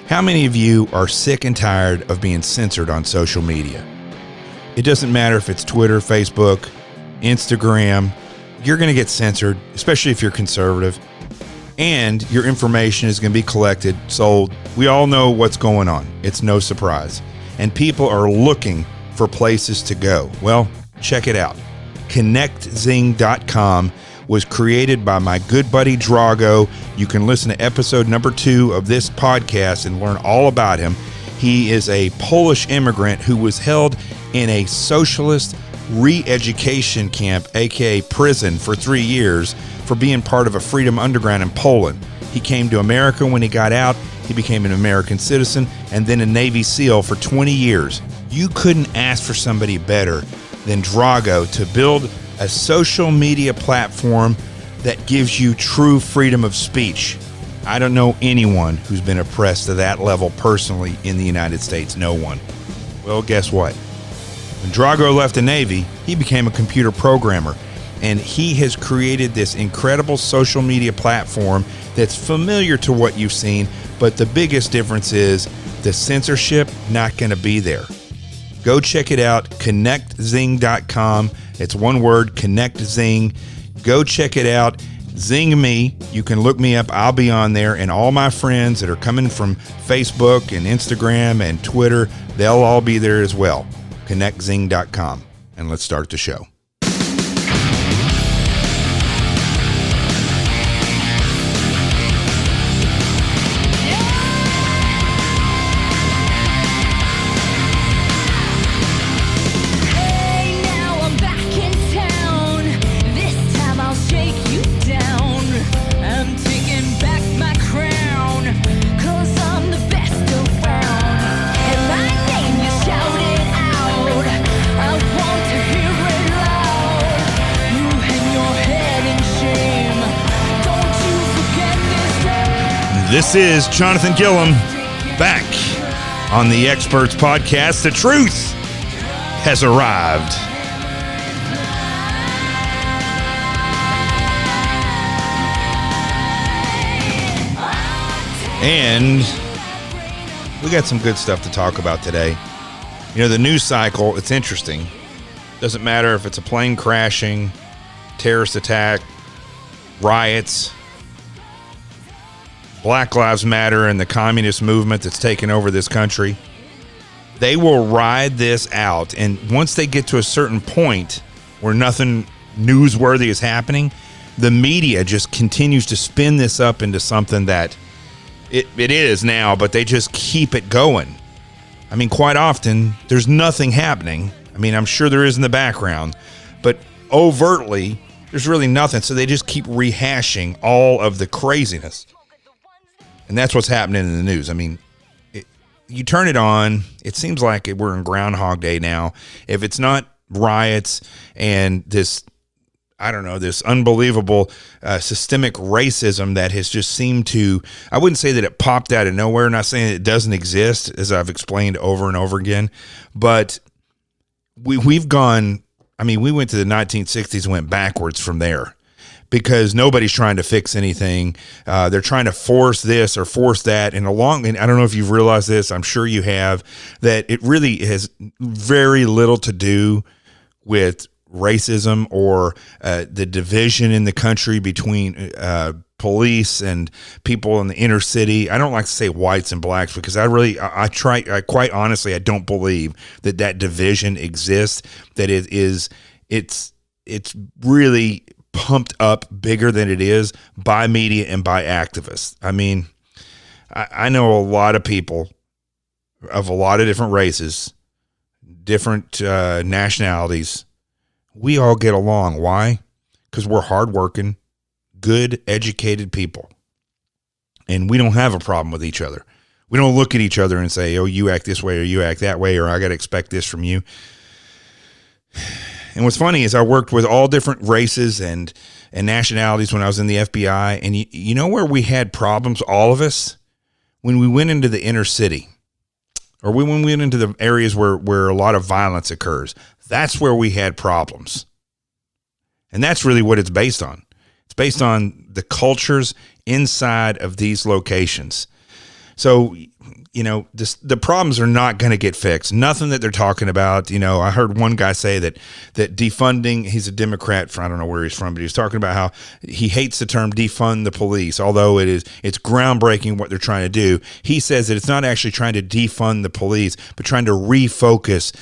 How many of you are sick and tired of being censored on social media? It doesn't matter if it's Twitter, Facebook, Instagram, you're going to get censored, especially if you're conservative, and your information is going to be collected. So we all know what's going on. It's no surprise. And people are looking for places to go. Well, check it out. ConnectZing.com was created by my good buddy Drago. You can listen to episode number 2 of this podcast and learn all about him. He is a Polish immigrant who was held in a socialist re-education camp, aka prison, for 3 years for being part of a freedom underground in Poland. He came to America when he got out. He became an American citizen and then a Navy SEAL for 20 years. You couldn't ask for somebody better than Drago to build a social media platform that gives you true freedom of speech. I don't know anyone who's been oppressed to that level personally in the United States. No one. Well, guess what? When Drago left the Navy, he became a computer programmer, and he has created this incredible social media platform that's familiar to what you've seen, but the biggest difference is the censorship not going to be there. Go check it out, ConnectZing.com. It's one word, ConnectZing. Go check it out. Zing me. You can look me up. I'll be on there, and all my friends that are coming from Facebook and Instagram and Twitter, they'll all be there as well. ConnectZing.com. And let's start the show. This is Jonathan Gilliam back on the Experts Podcast. The truth has arrived. And we got some good stuff to talk about today. You know, the news cycle, it's interesting. Doesn't matter if it's a plane crashing, terrorist attack, riots, Black Lives Matter and the communist movement that's taken over this country. They will ride this out, and once they get to a certain point where nothing newsworthy is happening, the media just continues to spin this up into something that it is now, but they just keep it going. I mean, quite often, there's nothing happening. I mean, I'm sure there is in the background, but overtly, there's really nothing, so they just keep rehashing all of the craziness. And that's what's happening in the news. I mean, you turn it on, it seems like we're in Groundhog Day now. If it's not riots and this, I don't know, this unbelievable systemic racism that has just seemed to, I wouldn't say that it popped out of nowhere. I'm not saying it doesn't exist, as I've explained over and over again. But we've gone, I mean, we went to the 1960s and went backwards from there. Because nobody's trying to fix anything. They're trying to force this or force that. And I don't know if you've realized this, I'm sure you have, that it really has very little to do with racism or the division in the country between police and people in the inner city. I don't like to say whites and blacks because I quite honestly, I don't believe that division exists, that it's really pumped up bigger than it is by media and by activists. I mean, I know a lot of people of a lot of different races, different nationalities. We all get along. Why? Because we're hardworking, good, educated people. And we don't have a problem with each other. We don't look at each other and say, oh, you act this way or you act that way, or I got to expect this from you. And what's funny is I worked with all different races and nationalities when I was in the FBI. And you know where we had problems, all of us? When we went into the inner city, or when we went into the areas where a lot of violence occurs. That's where we had problems. And that's really what it's based on. It's based on the cultures inside of these locations. So the problems are not going to get fixed. Nothing that they're talking about. I heard one guy say that defunding, he's a Democrat, I don't know where he's from, but he's talking about how he hates the term defund the police, although it's groundbreaking what they're trying to do. He says that it's not actually trying to defund the police, but trying to refocus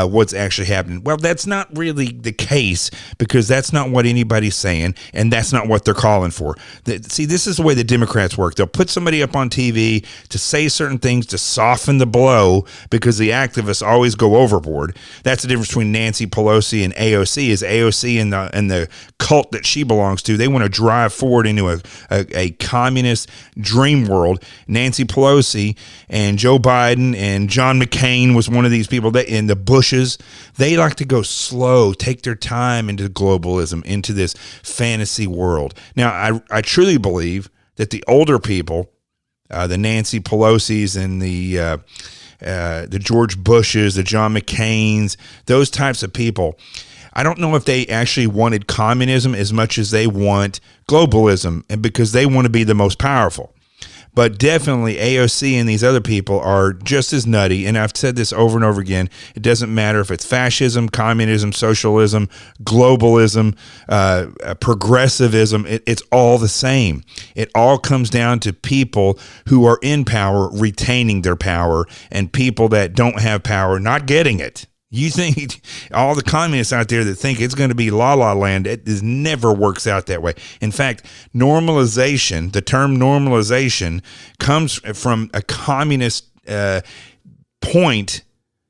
what's actually happening. Well, that's not really the case, because that's not what anybody's saying, and that's not what they're calling for. See, this is the way the Democrats work. They'll put somebody up on TV to say certain things to soften the blow, because the activists always go overboard. That's the difference between Nancy Pelosi and AOC. Is AOC and the cult that she belongs to, they want to drive forward into a communist dream world. Nancy Pelosi and Joe Biden and John McCain was one of these people, that in the Bushes, they like to go slow, take their time into globalism, into this fantasy world. Now, I truly believe that the older people, the Nancy Pelosi's and the George Bushes, the John McCains, those types of people, I don't know if they actually wanted communism as much as they want globalism, and because they want to be the most powerful. But definitely AOC and these other people are just as nutty. And I've said this over and over again. It doesn't matter if it's fascism, communism, socialism, globalism, progressivism. It's all the same. It all comes down to people who are in power retaining their power, and people that don't have power not getting it. You think all the communists out there that think it's going to be la-la land, it never works out that way. In fact, normalization, the term normalization, comes from a communist point,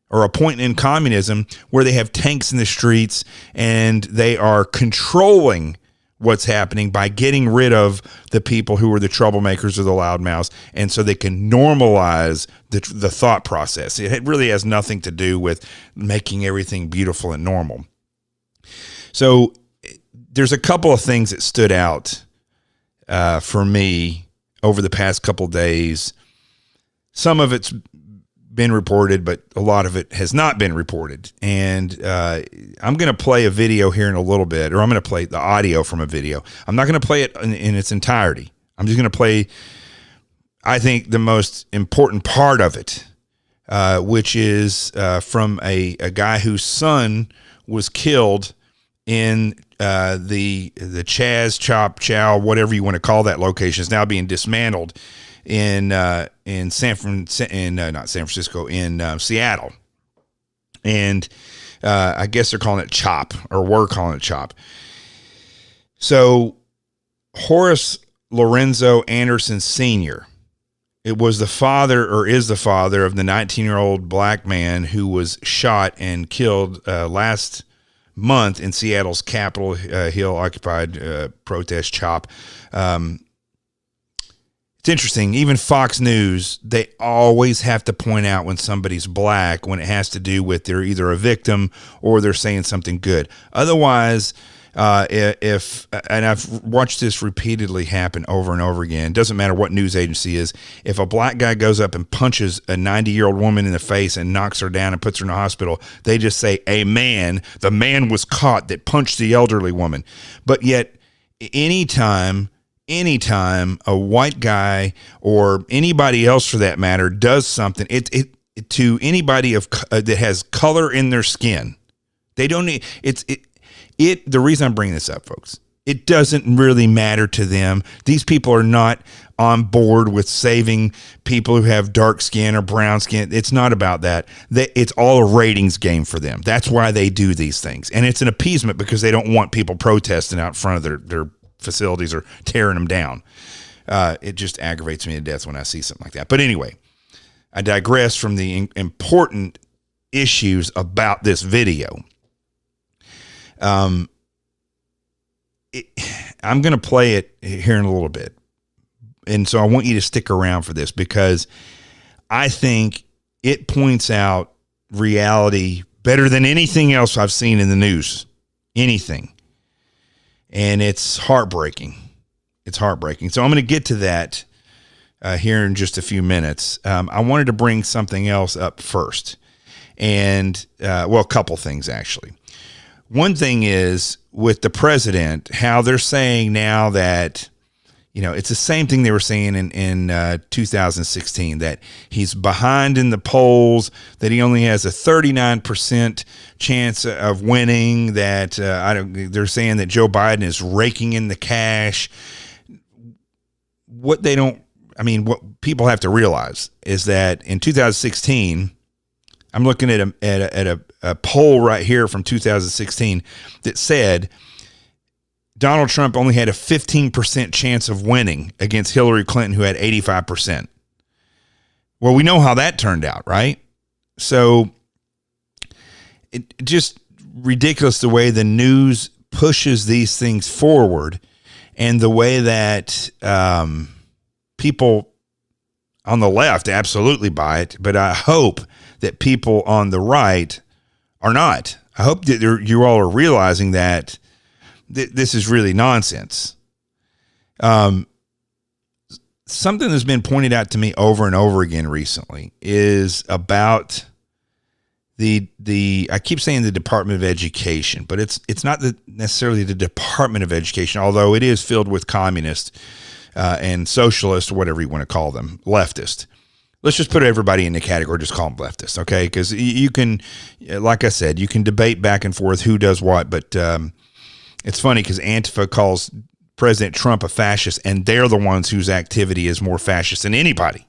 or a point in communism, where they have tanks in the streets and they are controlling what's happening by getting rid of the people who are the troublemakers or the loudmouths, and so they can normalize the thought process. It really has nothing to do with making everything beautiful and normal. So there's a couple of things that stood out for me over the past couple of days. Some of it's been reported, but a lot of it has not been reported. And I'm going to play a video here in a little bit, or I'm going to play the audio from a video. I'm not going to play it in its entirety. I'm just going to play, I think, the most important part of it, which is from a guy whose son was killed in the Chaz, Chop, Chow, whatever you want to call that location, is now being dismantled in Seattle. And I guess they're calling it CHOP, or were calling it CHOP. So Horace Lorenzo Anderson Sr., it was the father, or is the father, of the 19-year-old black man who was shot and killed last month in Seattle's Capitol Hill occupied protest CHOP. It's interesting, even Fox News, they always have to point out when somebody's black, when it has to do with they're either a victim or they're saying something good. Otherwise, and I've watched this repeatedly happen over and over again, it doesn't matter what news agency is, if a black guy goes up and punches a 90-year-old woman in the face and knocks her down and puts her in the hospital, they just say, the man was caught that punched the elderly woman. But yet, anytime a white guy, or anybody else for that matter, does something, it to anybody that has color in their skin, they don't need the reason I'm bringing this up, folks, it doesn't really matter to them. These people are not on board with saving people who have dark skin or brown skin. It's not about that. It's all a ratings game for them. That's why they do these things. And it's an appeasement, because they don't want people protesting out front of their facilities or tearing them down. It just aggravates me to death when I see something like that. But anyway, I digress from the important issues about this video. I'm going to play it here in a little bit. And so I want you to stick around for this, because I think it points out reality better than anything else I've seen in the news. Anything. And it's heartbreaking. It's heartbreaking. So I'm going to get to that here in just a few minutes. I wanted to bring something else up first. And, a couple things, actually. One thing is with the president, how they're saying now that, it's the same thing they were saying in 2016, that he's behind in the polls, that he only has a 39% chance of winning, that they're saying that Joe Biden is raking in the cash. What people have to realize is that in 2016, I'm looking at a poll right here from 2016 that said Donald Trump only had a 15% chance of winning against Hillary Clinton, who had 85%. Well, we know how that turned out, right? So it just ridiculous the way the news pushes these things forward, and the way that people on the left absolutely buy it. But I hope that people on the right are not. I hope that you all are realizing that this is really nonsense. Something that's been pointed out to me over and over again recently is about I keep saying the Department of Education, but it's not necessarily the Department of Education, although it is filled with communists and socialists, or whatever you want to call them, leftist. Let's just put everybody in the category, just call them leftists, okay? Because you can, like I said, you can debate back and forth who does what, but it's funny because Antifa calls President Trump a fascist, and they're the ones whose activity is more fascist than anybody.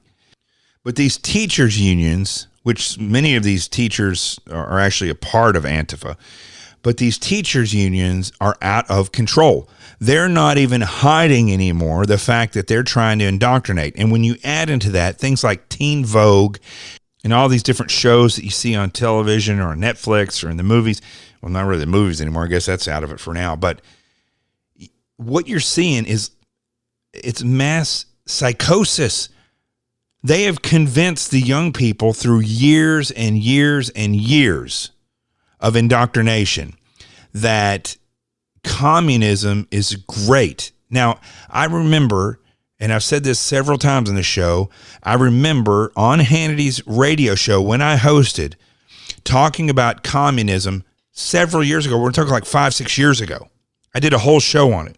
But these teachers' unions, which many of these teachers are actually a part of Antifa, but these teachers' unions are out of control. They're not even hiding anymore the fact that they're trying to indoctrinate. And when you add into that things like Teen Vogue and all these different shows that you see on television or on Netflix or in the movies, well, not really the movies anymore. I guess that's out of it for now. But what you're seeing it's mass psychosis. They have convinced the young people through years and years and years of indoctrination that communism is great. Now, I remember, and I've said this several times on the show, I remember on Hannity's radio show when I hosted, talking about communism several years ago. We're talking like 5-6 years ago. I did a whole show on it.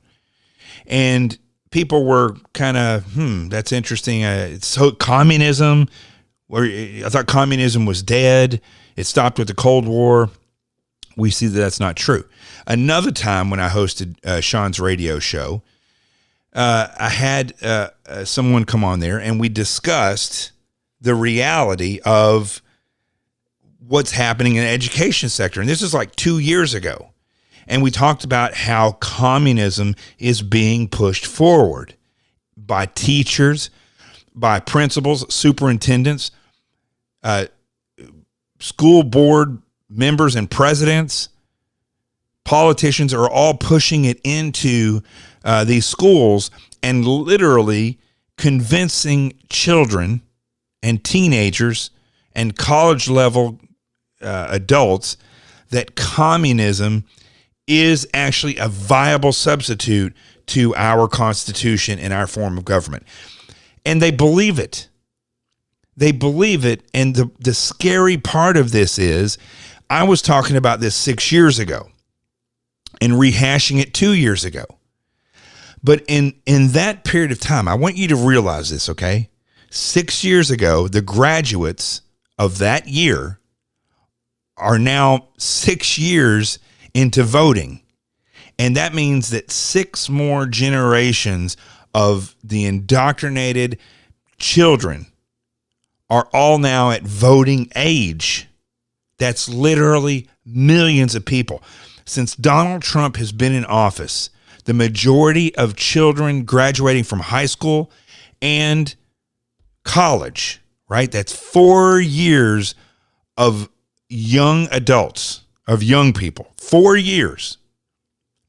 And people were kind of, that's interesting. So communism, I thought communism was dead. It stopped with the Cold War. We see that that's not true. Another time when I hosted Sean's radio show, I had someone come on there, and we discussed the reality of what's happening in the education sector. And this is like 2 years ago. And we talked about how communism is being pushed forward by teachers, by principals, superintendents, school board members and presidents. Politicians are all pushing it into these schools and literally convincing children and teenagers and college level adults that communism is actually a viable substitute to our Constitution and our form of government. And they believe it. They believe it. And the scary part of this is, I was talking about this 6 years ago and rehashing it 2 years ago. But in that period of time, I want you to realize this, okay? 6 years ago, the graduates of that year are now 6 years into voting. And that means that 6 more generations of the indoctrinated children are all now at voting age. That's literally millions of people. Since Donald Trump has been in office, the majority of children graduating from high school and college, right? That's 4 years of young adults, of young people. 4 years.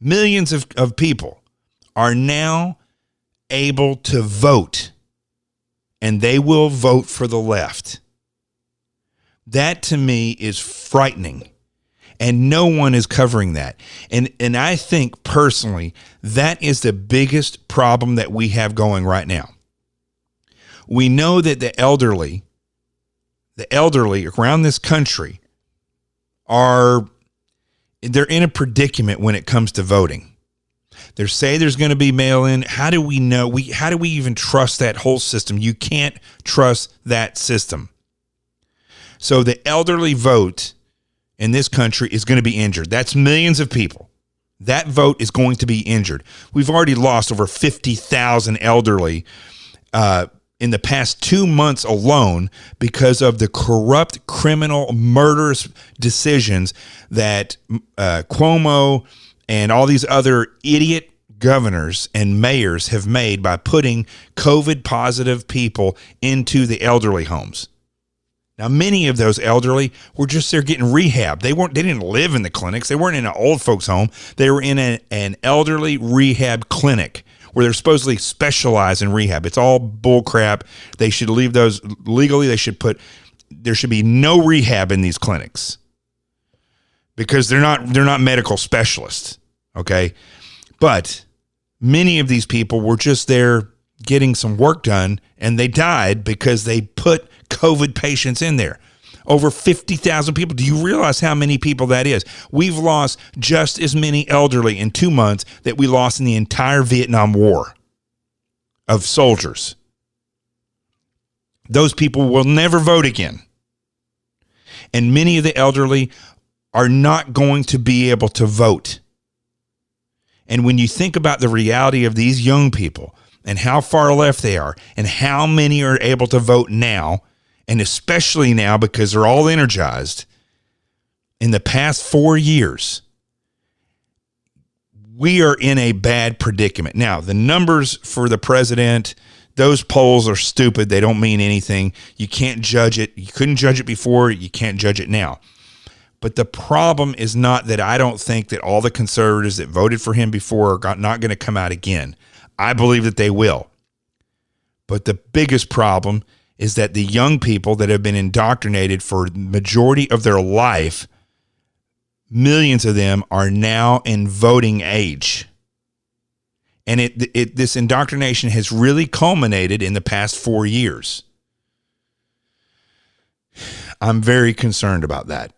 Millions of people are now able to vote, and they will vote for the left. That to me is frightening, and no one is covering that. And I think personally that is the biggest problem that we have going right now. We know that the elderly around this country they're in a predicament when it comes to voting. They say there's going to be mail-in. How do we know? How do we even trust that whole system? You can't trust that system. So the elderly vote in this country is going to be injured. That's millions of people. That vote is going to be injured. We've already lost over 50,000 elderly in the past 2 months alone because of the corrupt, criminal, murderous decisions that Cuomo and all these other idiot governors and mayors have made by putting COVID positive people into the elderly homes. Now, many of those elderly were just there getting rehab. They didn't live in the clinics. They weren't in an old folks home. They were in an elderly rehab clinic where they're supposedly specialized in rehab. It's all bull crap. They should leave those legally. There should be no rehab in these clinics because they're not medical specialists. Okay. But many of these people were just there getting some work done, and they died because they put COVID patients in there. Over 50,000 people. Do you realize how many people that is? We've lost just as many elderly in 2 months that we lost in the entire Vietnam War of soldiers. Those people will never vote again. And many of the elderly are not going to be able to vote. And when you think about the reality of these young people and how far left they are and how many are able to vote now, and especially now because they're all energized, in the past 4 years, we are in a bad predicament. Now, the numbers for the president, those polls are stupid. They don't mean anything. You can't judge it. You couldn't judge it before. You can't judge it now. But the problem is not that I don't think that all the conservatives that voted for him before are not going to come out again. I believe that they will. But the biggest problem is that the young people that have been indoctrinated for the majority of their life, millions of them are now in voting age. And this indoctrination has really culminated in the past 4 years. I'm very concerned about that.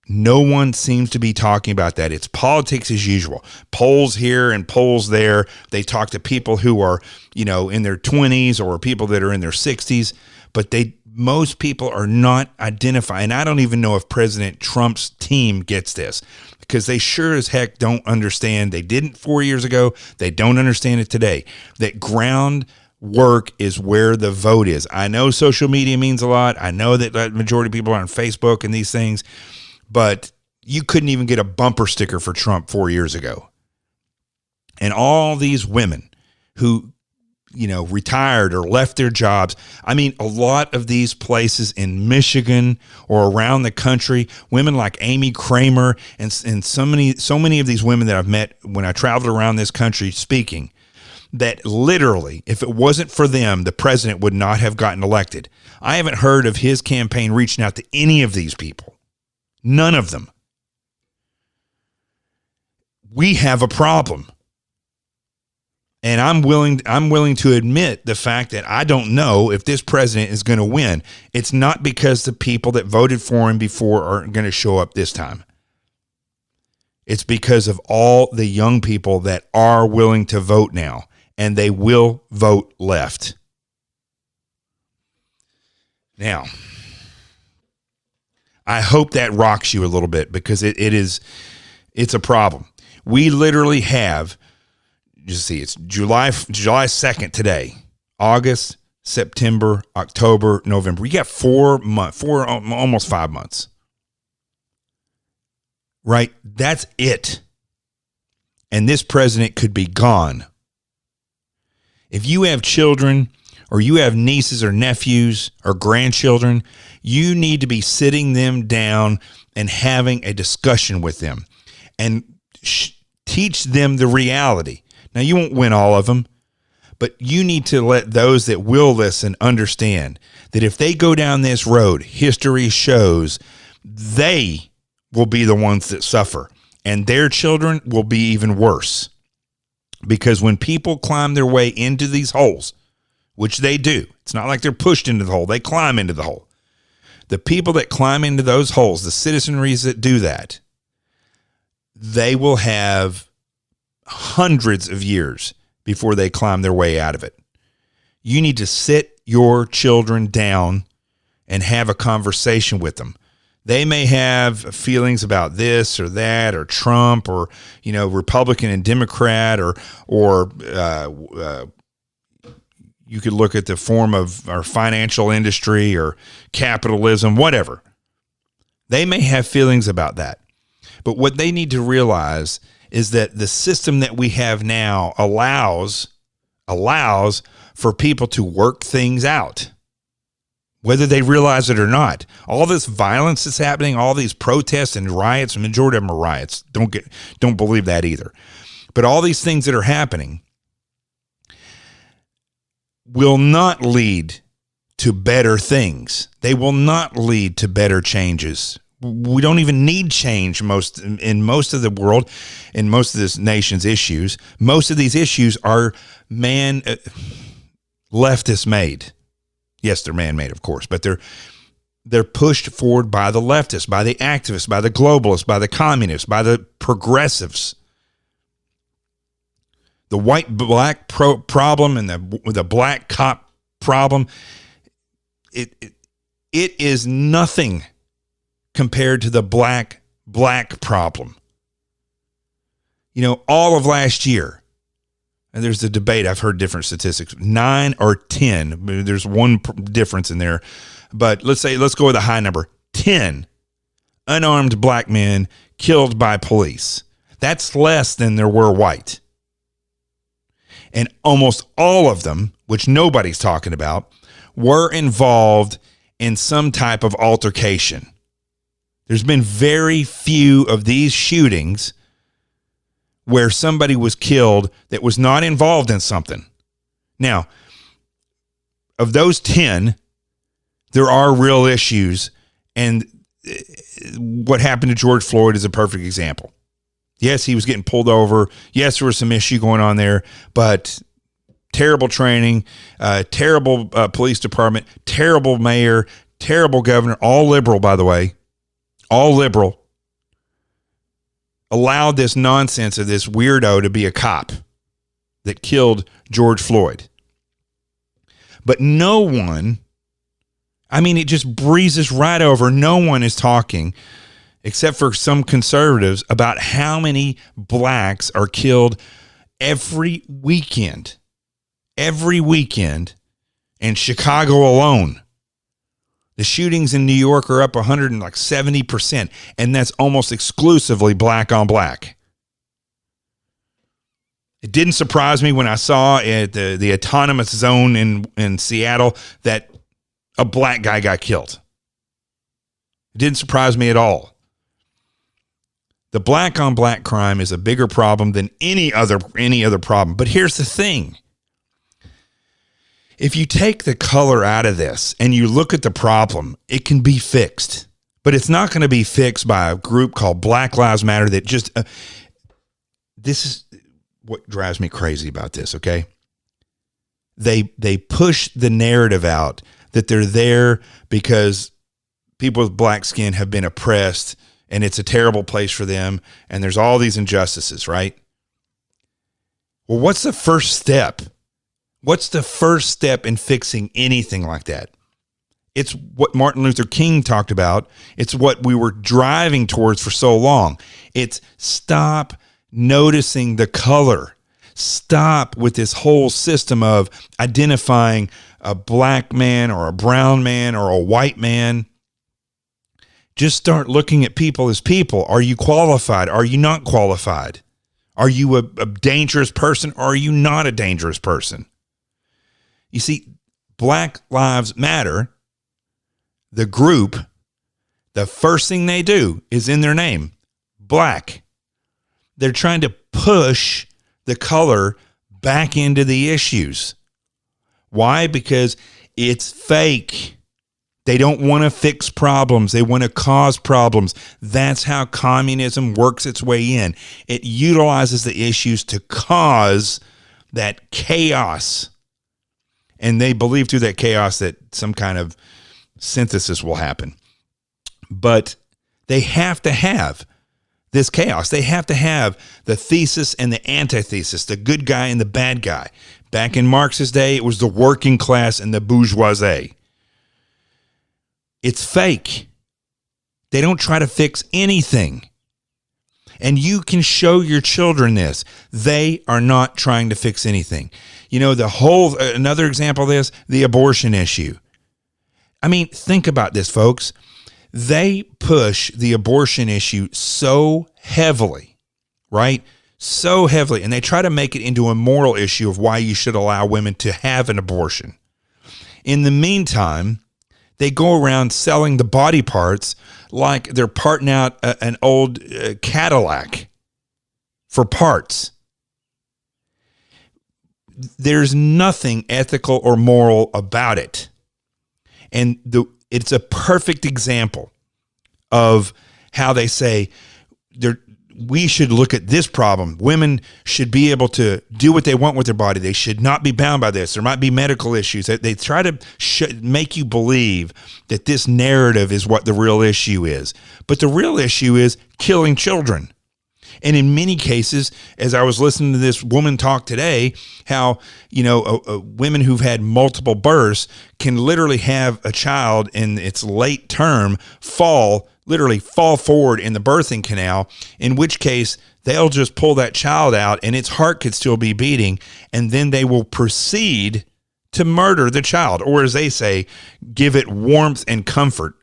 No one seems to be talking about that. It's politics as usual. Polls here and polls there. They talk to people who are, in their 20s or people that are in their 60s, but most people are not identifying. I don't even know if President Trump's team gets this because they sure as heck don't understand. They didn't 4 years ago. They don't understand it today. That ground work is where the vote is. I know social media means a lot. I know that the majority of people are on Facebook and these things, but you couldn't even get a bumper sticker for Trump 4 years ago. And all these women who, retired or left their jobs. I mean, a lot of these places in Michigan or around the country, women like Amy Kramer and so many of these women that I've met when I traveled around this country speaking, that literally, if it wasn't for them, the president would not have gotten elected. I haven't heard of his campaign reaching out to any of these people. None of them. We have a problem. And I'm willing to admit the fact that I don't know if this president is going to win. It's not because the people that voted for him before aren't going to show up this time. It's because of all the young people that are willing to vote now, and they will vote left. Now, I hope that rocks you a little bit because it's a problem. We literally have, it's July 2nd today, August, September, October, November. We got 4 months, almost 5 months. Right? That's it. And this president could be gone. If you have children or you have nieces or nephews or grandchildren, you need to be sitting them down and having a discussion with them and teach them the reality. Now, you won't win all of them, but you need to let those that will listen understand that if they go down this road, history shows they will be the ones that suffer, and their children will be even worse. Because when people climb their way into these holes, which they do, it's not like they're pushed into the hole, they climb into the hole. The people that climb into those holes, the citizenries that do that, they will have hundreds of years before they climb their way out of it. You need to sit your children down and have a conversation with them. They may have feelings about this or that or Trump or, Republican and Democrat or you could look at the form of our financial industry or capitalism, whatever. They may have feelings about that. But what they need to realize is that the system that we have now allows for people to work things out, whether they realize it or not. All this violence that's happening, all these protests and riots, the majority of them are riots. Don't believe that either. But all these things that are happening will not lead to better things. They will not lead to better changes. We don't even need change in most of the world, in most of this nation's issues. Most of these issues are leftist made. Yes, they're man-made, of course, but they're pushed forward by the leftists, by the activists, by the globalists, by the communists, by the progressives. The white-black problem and the black cop problem, it is nothing compared to the black problem. All of last year, and there's a debate, I've heard different statistics, 9 or 10, there's one difference in there, but let's go with a high number, 10 unarmed black men killed by police. That's less than there were white. And almost all of them, which nobody's talking about, were involved in some type of altercation. There's been very few of these shootings where somebody was killed that was not involved in something. Now, of those 10, there are real issues, and what happened to George Floyd is a perfect example. Yes, he was getting pulled over. Yes, there was some issue going on there, but terrible training, terrible police department, terrible mayor, terrible governor, all liberal, by the way, all liberal, allowed this nonsense of this weirdo to be a cop that killed George Floyd. But no one, it just breezes right over. No one is talking, except for some conservatives, about how many blacks are killed every weekend in Chicago alone. The shootings in New York are up 170%, and that's almost exclusively black on black. It didn't surprise me when I saw at the autonomous zone in Seattle that a black guy got killed. It didn't surprise me at all. The black on black crime is a bigger problem than any other problem. But here's the thing. If you take the color out of this and you look at the problem, it can be fixed. But it's not going to be fixed by a group called Black Lives Matter that just this is what drives me crazy about this, okay? They push the narrative out that they're there because people with black skin have been oppressed and it's a terrible place for them, and there's all these injustices, right? Well, what's the first step? What's the first step in fixing anything like that? It's what Martin Luther King talked about. It's what we were driving towards for so long. It's stop noticing the color. Stop with this whole system of identifying a black man or a brown man or a white man. Just start looking at people as people. Are you qualified? Are you not qualified? Are you a dangerous person? Or are you not a dangerous person? You see, Black Lives Matter, the group, the first thing they do is in their name, black. They're trying to push the color back into the issues. Why? Because it's fake. They don't want to fix problems. They want to cause problems. That's how communism works its way in. It utilizes the issues to cause that chaos. And they believe through that chaos that some kind of synthesis will happen. But they have to have this chaos. They have to have the thesis and the antithesis, the good guy and the bad guy. Back in Marx's day, it was the working class and the bourgeoisie. It's fake. They don't try to fix anything. And you can show your children this. They are not trying to fix anything. You know, another example of this, the abortion issue. I mean, think about this, folks. They push the abortion issue so heavily, right? So heavily. And they try to make it into a moral issue of why you should allow women to have an abortion. In the meantime, they go around selling the body parts like they're parting out an old Cadillac for parts. There's nothing ethical or moral about it. And it's a perfect example of how they say we should look at this problem. Women should be able to do what they want with their body. They should not be bound by this. There might be medical issues. They try to make you believe that this narrative is what the real issue is. But the real issue is killing children. And in many cases, as I was listening to this woman talk today, how, you know, women who've had multiple births can literally have a child in its late term literally fall forward in the birthing canal, in which case they'll just pull that child out and its heart could still be beating, and then they will proceed to murder the child, or as they say, give it warmth and comfort.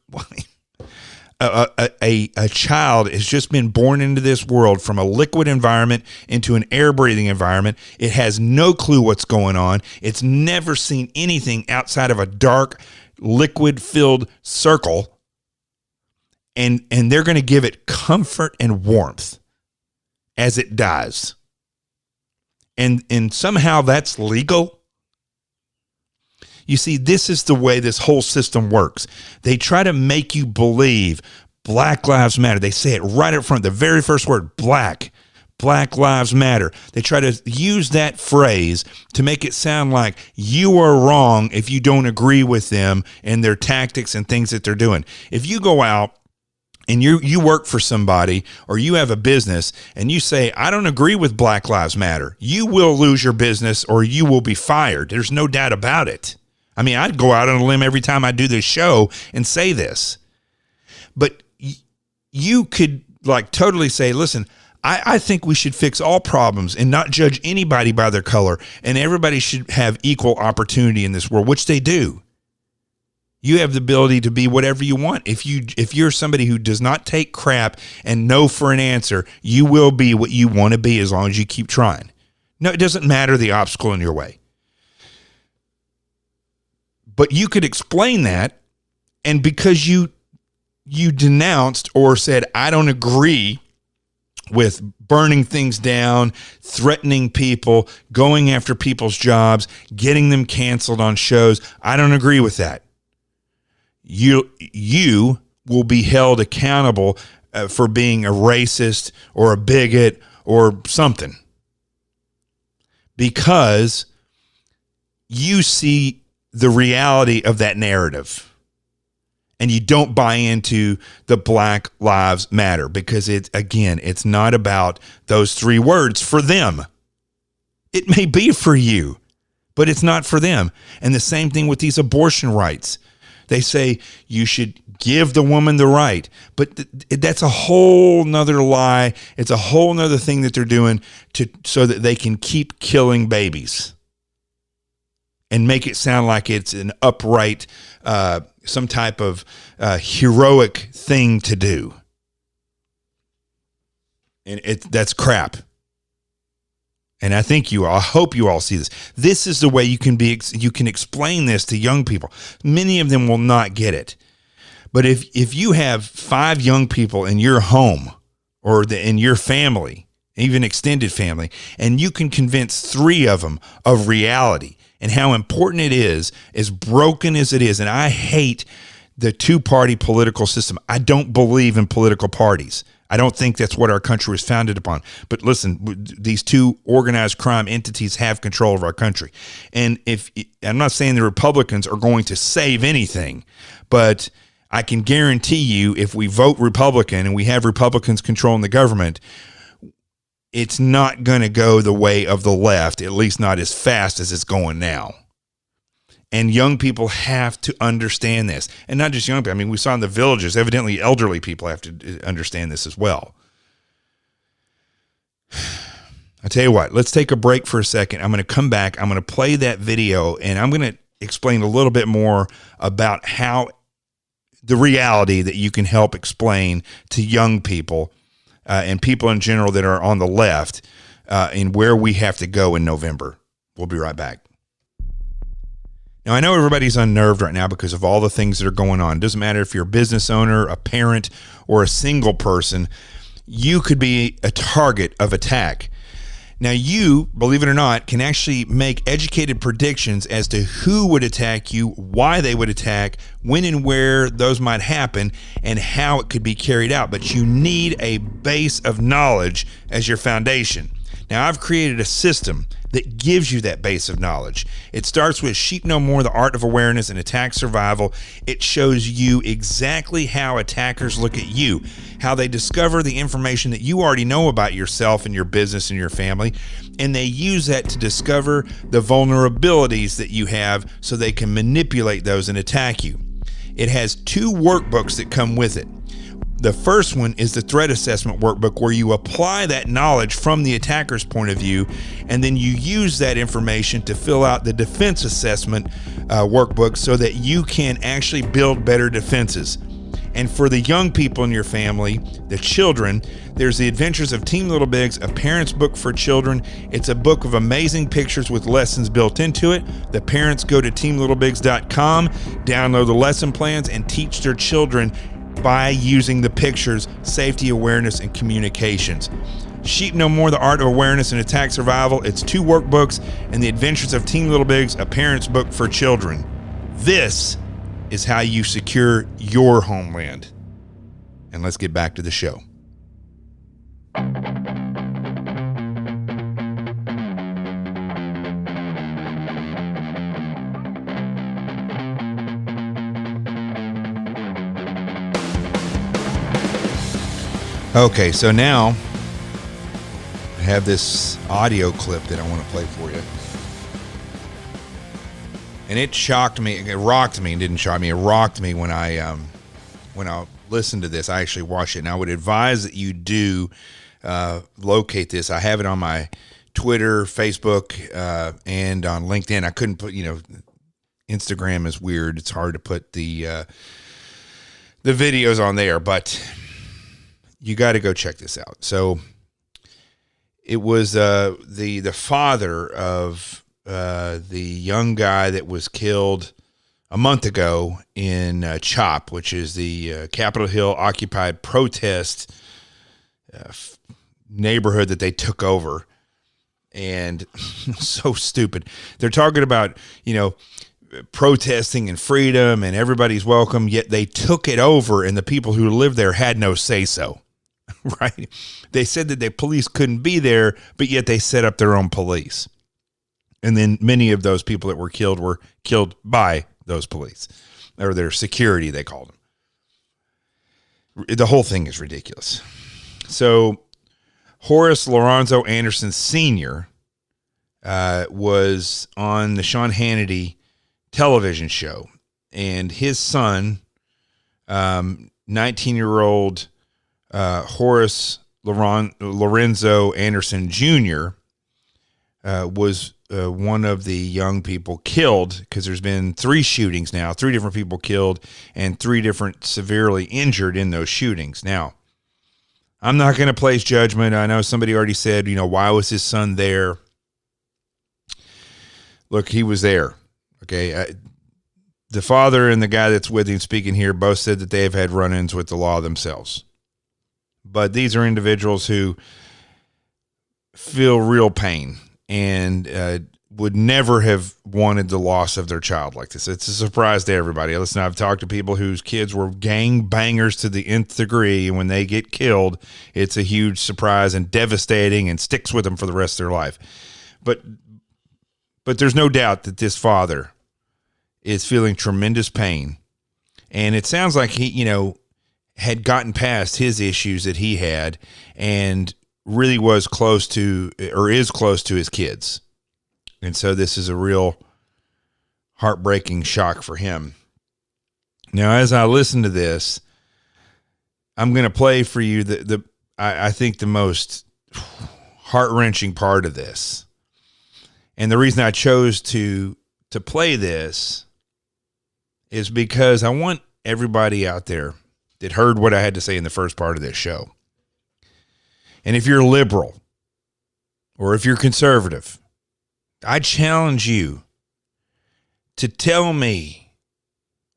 A child has just been born into this world from a liquid environment into an air-breathing environment. It has no clue what's going on. It's never seen anything outside of a dark, liquid-filled circle. And they're going to give it comfort and warmth as it dies. And somehow that's legal. You see, this is the way this whole system works. They try to make you believe Black Lives Matter. They say it right up front, the very first word, Black Lives Matter. They try to use that phrase to make it sound like you are wrong if you don't agree with them and their tactics and things that they're doing. If you go out and you work for somebody or you have a business and you say, I don't agree with Black Lives Matter, you will lose your business or you will be fired. There's no doubt about it. I mean, I'd go out on a limb every time I do this show and say this. But you could like totally say, listen, I think we should fix all problems and not judge anybody by their color. And everybody should have equal opportunity in this world, which they do. You have the ability to be whatever you want. If you're somebody who does not take crap and no for an answer, you will be what you want to be as long as you keep trying. No, it doesn't matter the obstacle in your way. But you could explain that, and because you denounced or said, I don't agree with burning things down, threatening people, going after people's jobs, getting them canceled on shows, I don't agree with that. You will be held accountable for being a racist or a bigot or something, because you see the reality of that narrative and you don't buy into the Black Lives Matter, because it's not about those three words for them. It may be for you, but it's not for them. And the same thing with these abortion rights. They say you should give the woman the right, but that's a whole nother lie. It's a whole nother thing that they're doing so that they can keep killing babies and make it sound like it's an upright, some type of heroic thing to do. And that's crap. And I hope you all see this. This is the way you can explain this to young people. Many of them will not get it. But if you have 5 young people in your home or in your family, even extended family, and you can convince 3 of them of reality and how important it is, as broken as it is. And I hate the 2-party political system. I don't believe in political parties. I don't think that's what our country was founded upon. But listen, these 2 organized crime entities have control of our country. And I'm not saying the Republicans are going to save anything, but I can guarantee you, if we vote Republican and we have Republicans controlling the government, it's not going to go the way of the left, at least not as fast as it's going now. And young people have to understand this. And not just young people. I mean, we saw in the villages, evidently elderly people have to understand this as well. I'll tell you what, let's take a break for a second. I'm going to come back. I'm going to play that video, and I'm going to explain a little bit more about how the reality that you can help explain to young people and people in general that are on the left and where we have to go in November. We'll be right back. Now, I know everybody's unnerved right now because of all the things that are going on. It doesn't matter if you're a business owner, a parent, or a single person. You could be a target of attack. Now, you, believe it or not, can actually make educated predictions as to who would attack you, why they would attack, when and where those might happen, and how it could be carried out. But you need a base of knowledge as your foundation. Now, I've created a system that gives you that base of knowledge. It starts with Sheep No More, The Art of Awareness and Attack Survival. It shows you exactly how attackers look at you, how they discover the information that you already know about yourself and your business and your family, and they use that to discover the vulnerabilities that you have so they can manipulate those and attack you. It has 2 workbooks that come with it. The first one is the threat assessment workbook, where you apply that knowledge from the attacker's point of view, and then you use that information to fill out the defense assessment workbook so that you can actually build better defenses. And for the young people in your family, the children, there's The Adventures of Team Little Bigs, a parent's book for children. It's a book of amazing pictures with lessons built into it. The parents go to teamlittlebigs.com, download the lesson plans, and teach their children by using the pictures, safety awareness, and communications. Sheep No More, The Art of Awareness and Attack Survival. It's 2 workbooks, and The Adventures of Team Little Bigs, a parent's book for children. This is how you secure your homeland. And let's get back to the show. Okay, so now I have this audio clip that I want to play for you. And it shocked me. It rocked me. It didn't shock me. It rocked me when I listened to this. I actually watched it. And I would advise that you do locate this. I have it on my Twitter, Facebook, and on LinkedIn. I couldn't put, Instagram is weird. It's hard to put the videos on there, but you got to go check this out. So it was the father of the young guy that was killed a month ago in CHOP, which is the Capitol Hill occupied protest neighborhood that they took over. And so stupid. They're talking about, protesting and freedom and everybody's welcome, yet they took it over and the people who lived there had no say-so. Right? They said that the police couldn't be there, but yet they set up their own police. And then many of those people that were killed by those police, or their security, they called them. The whole thing is ridiculous. So Horace Lorenzo Anderson Sr. Was on the Sean Hannity television show, and his son, 19-year-old Horace Lorenzo Anderson Jr. Was one of the young people killed, because there's been 3 shootings now, 3 different people killed and 3 different severely injured in those shootings. Now, I'm not going to place judgment. I know somebody already said, why was his son there? Look, he was there. Okay. The father and the guy that's with him speaking here both said that they have had run-ins with the law themselves. But these are individuals who feel real pain and would never have wanted the loss of their child like this. It's a surprise to everybody. Listen, I've talked to people whose kids were gang bangers to the nth degree, and when they get killed, it's a huge surprise and devastating and sticks with them for the rest of their life. But there's no doubt that this father is feeling tremendous pain And it sounds like he, had gotten past his issues that he had and really was close to, or is close to, his kids. And so this is a real heartbreaking shock for him. Now, as I listen to this, I'm going to play for you I think the most heart-wrenching part of this. And the reason I chose to play this is because I want everybody out there that heard what I had to say in the first part of this show. And if you're liberal or if you're conservative, I challenge you to tell me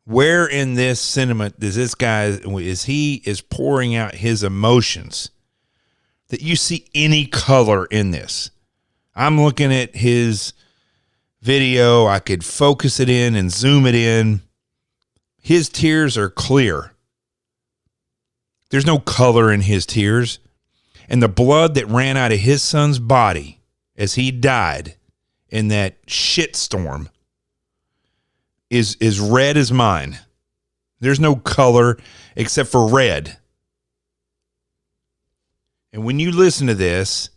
where in this sentiment does this guy, is pouring out his emotions, that you see any color in this. I'm looking at his video. I could focus it in and zoom it in. His tears are clear. There's no color in his tears. And the blood that ran out of his son's body as he died in that shitstorm is red as mine. There's no color except for red. And when you listen to this,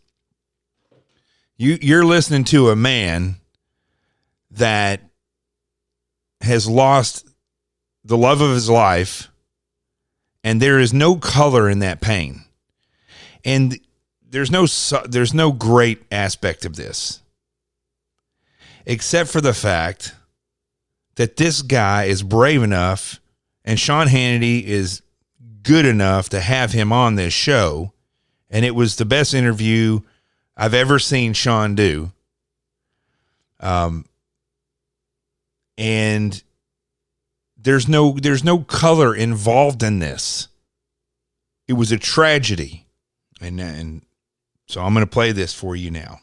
you're listening to a man that has lost the love of his life, and there is no color in that pain. And there's no great aspect of this, except for the fact that this guy is brave enough, and Sean Hannity is good enough to have him on this show. And it was the best interview I've ever seen Sean do. And there's no color involved in this. It was a tragedy. And so I'm going to play this for you now.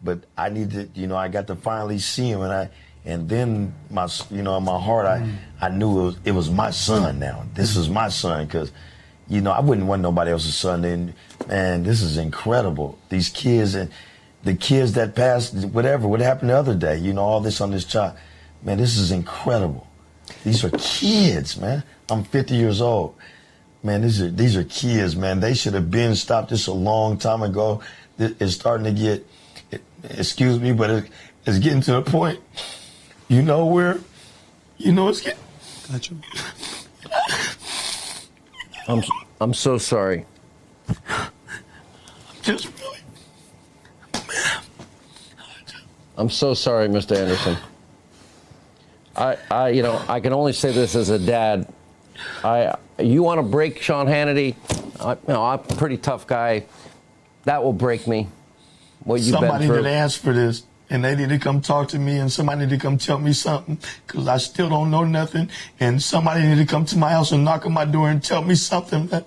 But I need to, I got to finally see him, and then my heart, I knew it was my son now. This is my son, because, I wouldn't want nobody else's son. And man, this is incredible. These kids and the kids that passed, what happened the other day, all this on this child. Man, this is incredible. These are kids, man. I'm 50 years old. Man, these are kids, man. They should have been stopped this a long time ago. It's starting to get, excuse me, but it's getting to the point, where, it's getting. Gotcha. I'm so sorry. Just really. I'm so sorry, Mr. Anderson. I can only say this as a dad. You want to break Sean Hannity? I'm a pretty tough guy. That will break me. What you've been through. Somebody that asked for this, and they need to come talk to me, and somebody need to come tell me something, because I still don't know nothing, and somebody need to come to my house and knock on my door and tell me something. That,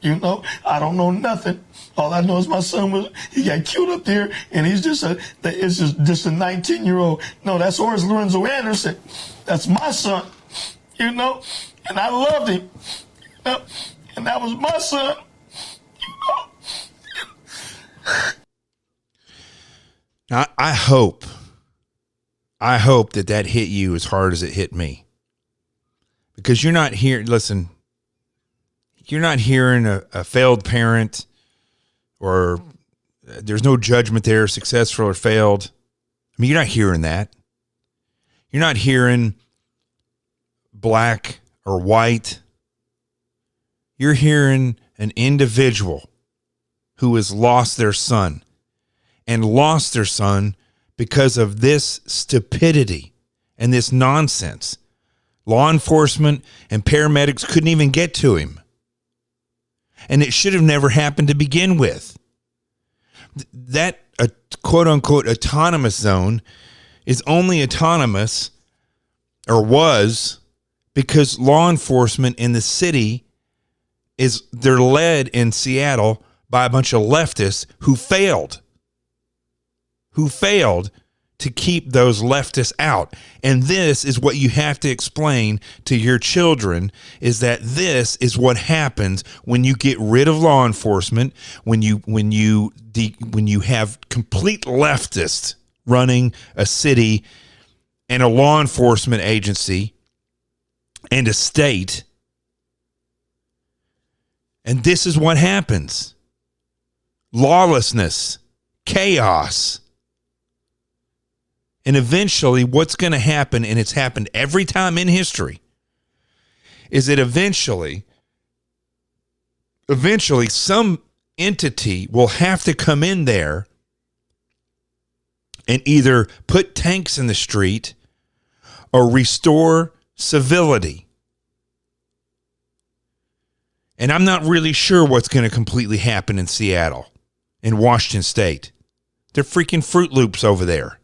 I don't know nothing. All I know is my son he got killed up there, and he's just a 19-year-old. No, that's Horace Lorenzo Anderson. That's my son, and I loved him, and that was my son, Now, I hope that hit you as hard as it hit me, because you're not hearing a failed parent, or there's no judgment there, successful or failed. I mean, you're not hearing that. You're not hearing black or white. You're hearing an individual who has lost their son, and lost their son because of this stupidity and this nonsense. Law enforcement and paramedics couldn't even get to him. And it should have never happened to begin with. That quote-unquote autonomous zone is only autonomous, or was, because law enforcement in the city they're led in Seattle by a bunch of leftists who failed to keep those leftists out. And this is what you have to explain to your children, is that this is what happens when you get rid of law enforcement, when you have complete leftists running a city and a law enforcement agency, and a state. And this is what happens. Lawlessness, chaos. And eventually what's going to happen, and it's happened every time in history, is that eventually some entity will have to come in there and either put tanks in the street or restore civility. And I'm not really sure what's going to completely happen in Seattle, in Washington State. They're freaking Fruit Loops over there.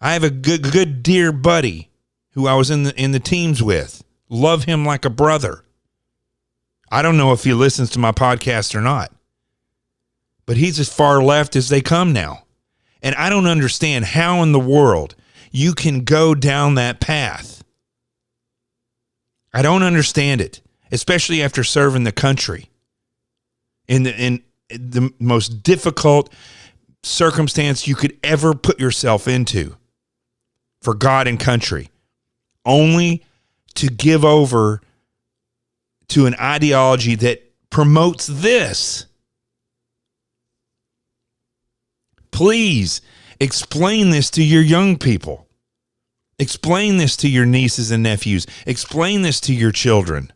I have a good dear buddy who I was in the teams with. Love him like a brother. I don't know if he listens to my podcast or not, but he's as far left as they come now. And I don't understand how in the world you can go down that path. I don't understand it, especially after serving the country in the most difficult circumstance you could ever put yourself into for God and country, only to give over to an ideology that promotes this. Please explain this to your young people. Explain this to your nieces and nephews. Explain this to your children.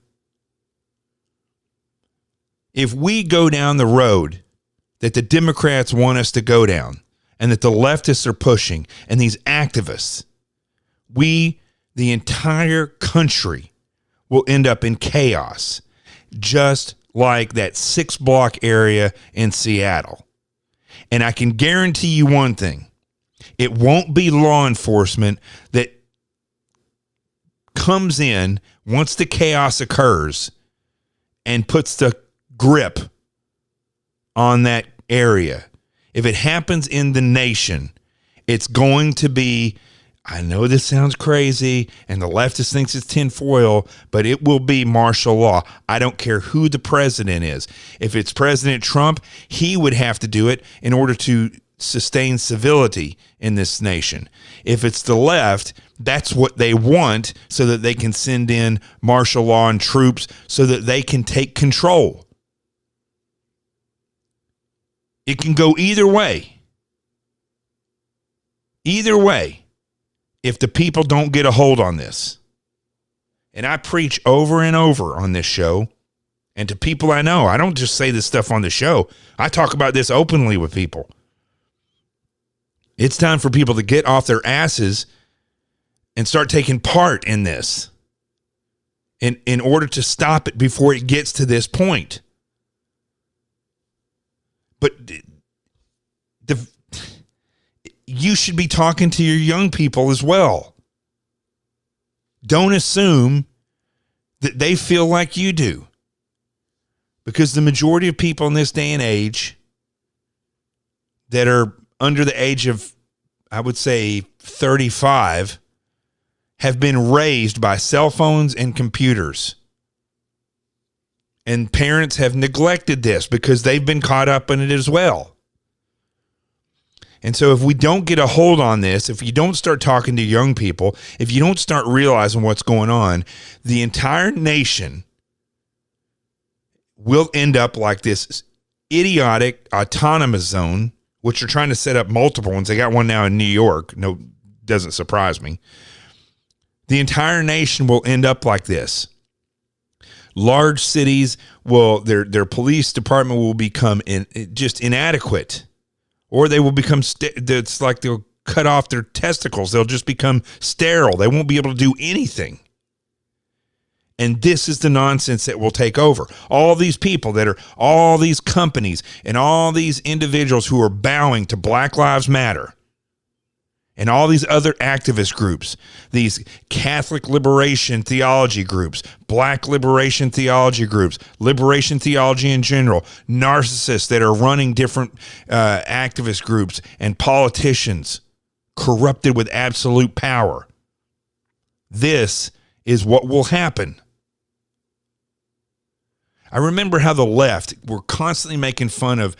If we go down the road that the Democrats want us to go down and that the leftists are pushing and these activists, the entire country will end up in chaos, just like that 6-block area in Seattle. And I can guarantee you one thing. It won't be law enforcement that comes in once the chaos occurs and puts the grip on that area. If it happens in the nation, it's going to be, I know this sounds crazy and the leftist thinks it's tinfoil, but it will be martial law. I don't care who the president is. If it's President Trump, he would have to do it in order to sustain civility in this nation. If it's the left, that's what they want so that they can send in martial law and troops so that they can take control. It can go either way. Either way. If the people don't get a hold on this. And I preach over and over on this show and to people I know. I don't just say this stuff on the show. I talk about this openly with people. It's time for people to get off their asses and start taking part in this in order to stop it before it gets to this point. But you should be talking to your young people as well. Don't assume that they feel like you do. Because the majority of people in this day and age that are under the age of, I would say, 35, have been raised by cell phones and computers. And parents have neglected this because they've been caught up in it as well. And so if we don't get a hold on this, if you don't start talking to young people, if you don't start realizing what's going on, the entire nation will end up like this idiotic autonomous zone, which are trying to set up multiple ones. They got one now in New York. No, doesn't surprise me. The entire nation will end up like this. Large cities will, their police department will become just inadequate. Or they will become, it's like they'll cut off their testicles. They'll just become sterile. They won't be able to do anything. And this is the nonsense that will take over. All these people that are, all these companies and all these individuals who are bowing to Black Lives Matter and all these other activist groups, these Catholic liberation theology groups, Black liberation theology groups, liberation theology in general, narcissists that are running different activist groups and politicians corrupted with absolute power. This is what will happen. I remember how the left were constantly making fun of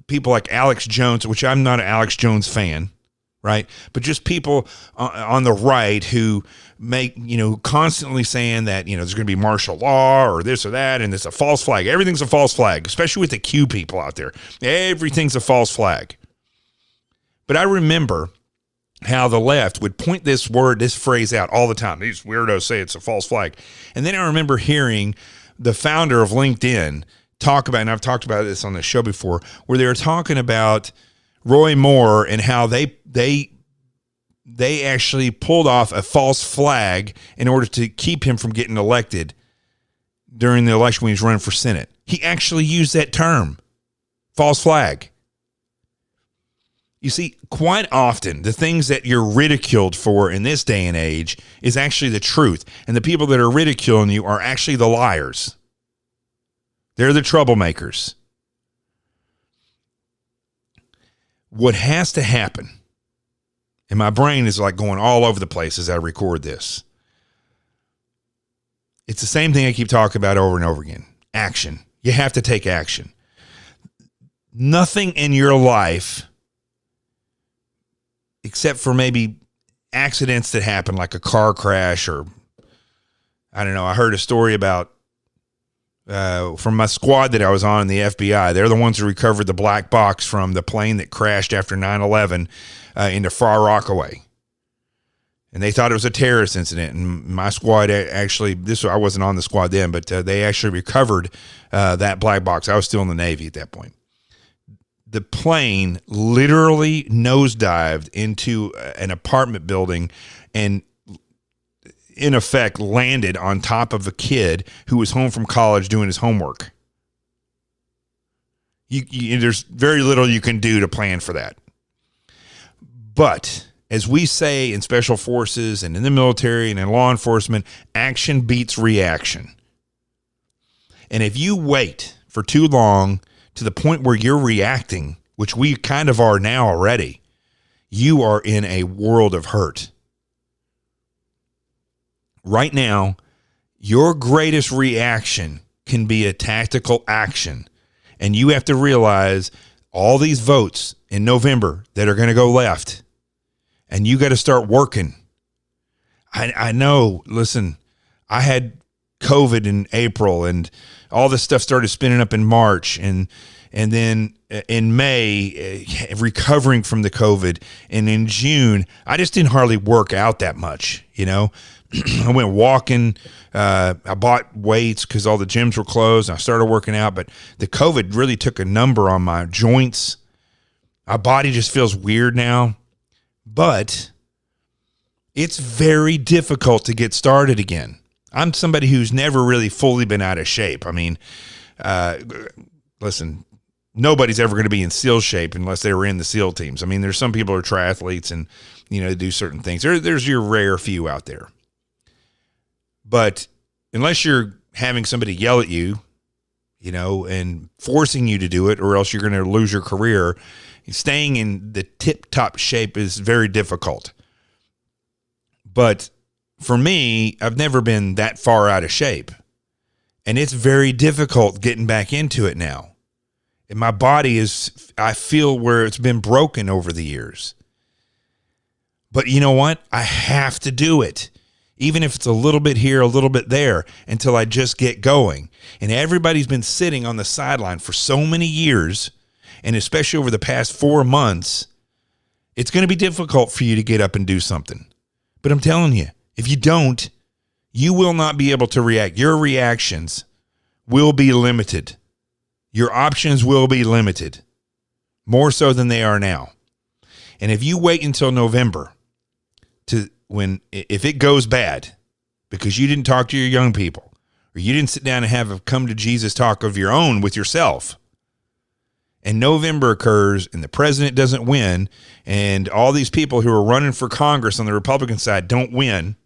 people like Alex Jones, which I'm not an Alex Jones fan. right? But just people on the right who make, constantly saying that, there's going to be martial law or this or that, and it's a false flag. Everything's a false flag, especially with the Q people out there. Everything's a false flag. But I remember how the left would point this phrase out all the time. These weirdos say it's a false flag. And then I remember hearing the founder of LinkedIn talk about, and I've talked about this on the show before, where they were talking about Roy Moore and how they actually pulled off a false flag in order to keep him from getting elected during the election when he was running for Senate. He actually used that term, false flag. You see, quite often, the things that you're ridiculed for in this day and age is actually the truth. And the people that are ridiculing you are actually the liars. They're the troublemakers. What has to happen, and my brain is like going all over the place as I record this. It's the same thing I keep talking about over and over again. Action. You have to take action. Nothing in your life, except for maybe accidents that happen, like a car crash, or I don't know. I heard a story about from my squad that I was on in the FBI. They're the ones who recovered the black box from the plane that crashed after 9/11 into Far Rockaway. And they thought it was a terrorist incident. And my squad actually, I wasn't on the squad then, but they actually recovered that black box. I was still in the Navy at that point. The plane literally nosedived into an apartment building and in effect landed on top of a kid who was home from college doing his homework. There's very little you can do to plan for that. But as we say in special forces and in the military and in law enforcement, action beats reaction. And if you wait for too long to the point where you're reacting, which we kind of are now already, you are in a world of hurt. Right now, your greatest reaction can be a tactical action. And you have to realize all these votes in November that are going to go left. And you got to start working. I know, listen, I had COVID in April and all this stuff started spinning up in March. And then in May, recovering from the COVID. And in June, I just didn't hardly work out that much, I went walking. I bought weights because all the gyms were closed. I started working out, but the COVID really took a number on my joints. My body just feels weird now, but it's very difficult to get started again. I'm somebody who's never really fully been out of shape. I mean, listen, nobody's ever going to be in SEAL shape unless they were in the SEAL teams. I mean, there's some people who are triathletes and, they do certain things. There's your rare few out there. But unless you're having somebody yell at you, and forcing you to do it, or else you're going to lose your career, staying in the tip-top shape is very difficult. But for me, I've never been that far out of shape. And it's very difficult getting back into it now. And my body I feel where it's been broken over the years. But you know what? I have to do it. Even if it's a little bit here, a little bit there, until I just get going. And everybody's been sitting on the sideline for so many years, and especially over the past 4 months, it's going to be difficult for you to get up and do something. But I'm telling you, if you don't, you will not be able to react. Your reactions will be limited. Your options will be limited, more so than they are now. And if you wait until November if it goes bad because you didn't talk to your young people, or you didn't sit down and have a come to Jesus talk of your own with yourself, and November occurs and the president doesn't win, and all these people who are running for Congress on the Republican side don't win,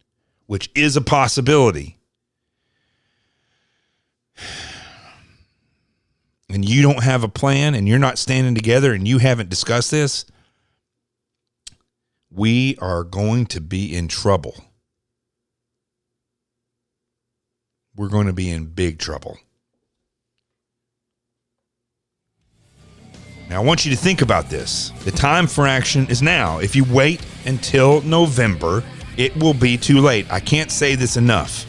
which is a possibility, and you don't have a plan and you're not standing together and you haven't discussed this, we are going to be in trouble. We're going to be in big trouble. Now, I want you to think about this. The time for action is now. If you wait until November, it will be too late. I can't say this enough.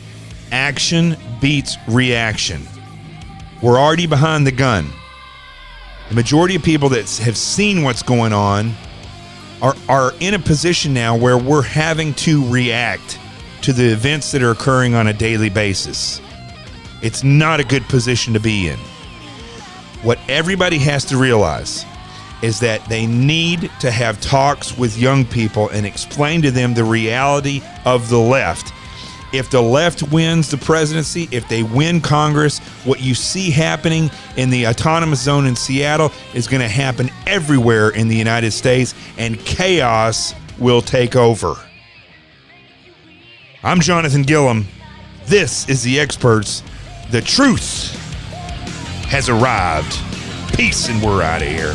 Action beats reaction. We're already behind the gun. The majority of people that have seen what's going on are in a position now where we're having to react to the events that are occurring on a daily basis. It's not a good position to be in. What everybody has to realize is that they need to have talks with young people and explain to them the reality of the left. If the left wins the presidency, if they win Congress, what you see happening in the autonomous zone in Seattle is going to happen everywhere in the United States, and chaos will take over. I'm Jonathan Gilliam. This is The Experts. The truth has arrived. Peace, and we're out of here.